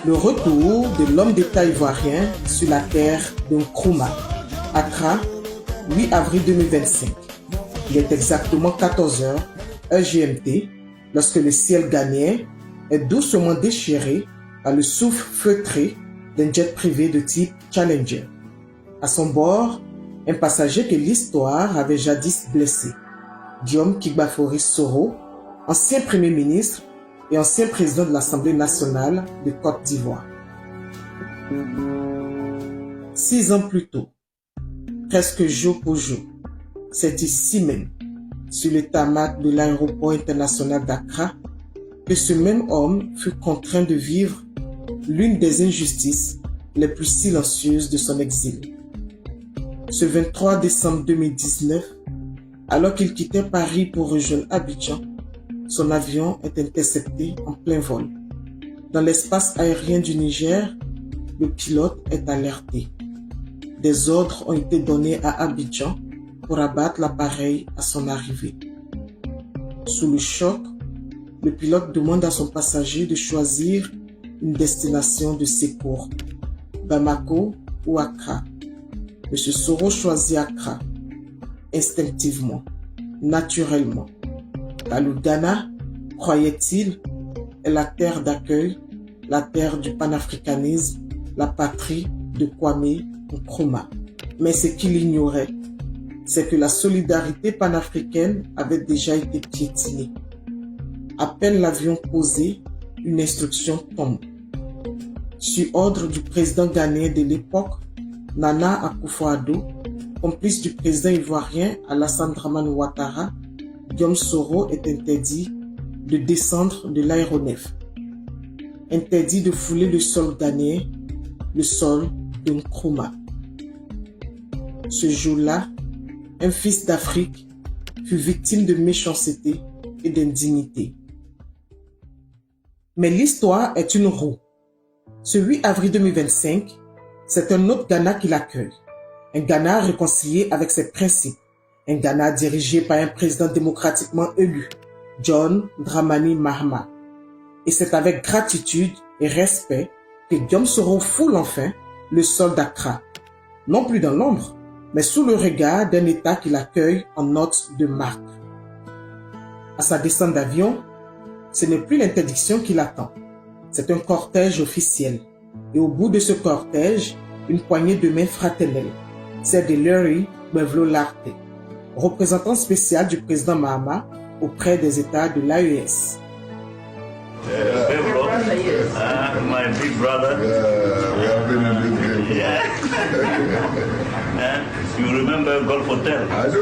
Le retour de l'homme d'État ivoirien sur la terre de Nkrumah. Accra, 8 avril 2025. Il est exactement 14h, heure GMT, lorsque le ciel ghanéen est doucement déchiré par le souffle feutré d'un jet privé de type Challenger. À son bord, un passager que l'histoire avait jadis blessé, Guillaume Kigbafori Soro, ancien Premier ministre et ancien président de l'Assemblée nationale de Côte d'Ivoire. 6 ans plus tôt, presque jour pour jour, c'est ici même, sur le tarmac de l'aéroport international d'Accra, que ce même homme fut contraint de vivre l'une des injustices les plus silencieuses de son exil. Ce 23 décembre 2019, alors qu'il quittait Paris pour rejoindre Abidjan, son avion est intercepté en plein vol. Dans l'espace aérien du Niger, le pilote est alerté. Des ordres ont été donnés à Abidjan pour abattre l'appareil à son arrivée. Sous le choc, le pilote demande à son passager de choisir une destination de secours, Bamako ou Accra. M. Soro choisit Accra, instinctivement, naturellement, car le Ghana, croyait-il, est la terre d'accueil, la terre du panafricanisme, la patrie de Kwame Nkrumah. Mais ce qu'il ignorait, c'est que la solidarité panafricaine avait déjà été piétinée. À peine l'avion posé, une instruction tombe. Sur ordre du président ghanéen de l'époque, Nana Akufo-Addo, complice du président ivoirien Alassane Dramane Ouattara, Guillaume Soro est interdit de descendre de l'aéronef. Interdit de fouler le sol ghanéen, le sol de Nkrumah. Ce jour-là, un fils d'Afrique fut victime de méchanceté et d'indignité. Mais l'histoire est une roue. Ce 8 avril 2025, c'est un autre Ghana qui l'accueille. Un Ghana réconcilié avec ses principes. Un Ghana dirigé par un président démocratiquement élu, John Dramani Mahama. Et c'est avec gratitude et respect que Guillaume Soro foule enfin le sol d'Accra. Non plus dans l'ombre, mais sous le regard d'un État qui l'accueille en note de marque. À sa descente d'avion, ce n'est plus l'interdiction qui l'attend. C'est un cortège officiel. Et au bout de ce cortège, une poignée de mains fraternelles, celle de Larry Gbevlo Lartey, représentant spécial du président Mahama auprès des États de l'AES. Gbevlo, my big brother. We have been in this game. Yeah. You remember Golf Hotel? I do.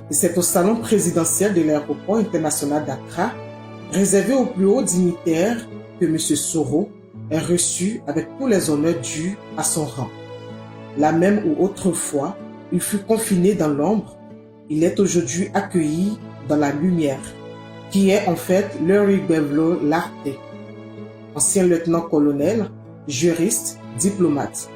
C'est au salon présidentiel de l'aéroport international d'Accra, réservé aux plus hauts dignitaires, que M. Soro est reçu avec tous les honneurs dus à son rang. Là même où autrefois il fut confiné dans l'ombre, il est aujourd'hui accueilli dans la lumière, qui est en fait Larry Gbevlo Lartey, ancien lieutenant-colonel, juriste, diplomate.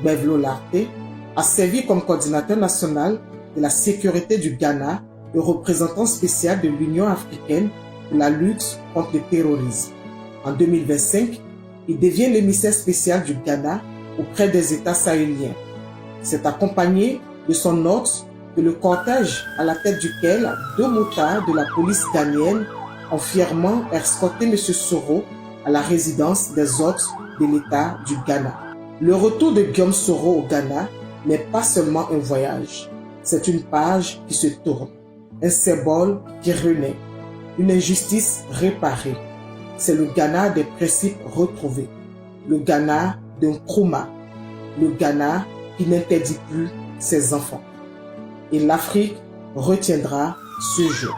Gbevlo Lartey a servi comme coordinateur national de la sécurité du Ghana et représentant spécial de l'Union africaine pour la lutte contre le terrorisme. En 2025, il devient l'émissaire spécial du Ghana auprès des États sahéliens. C'est accompagné de son hôte que le cortège à la tête duquel 2 motards de la police ghanéenne ont fièrement escorté M. Soro à la résidence des hôtes de l'État du Ghana. Le retour de Guillaume Soro au Ghana n'est pas seulement un voyage, c'est une page qui se tourne, un symbole qui renaît, une injustice réparée. C'est le Ghana des principes retrouvés, le Ghana de Nkrumah, le Ghana qui n'interdit plus ses enfants. Et l'Afrique retiendra ce jour.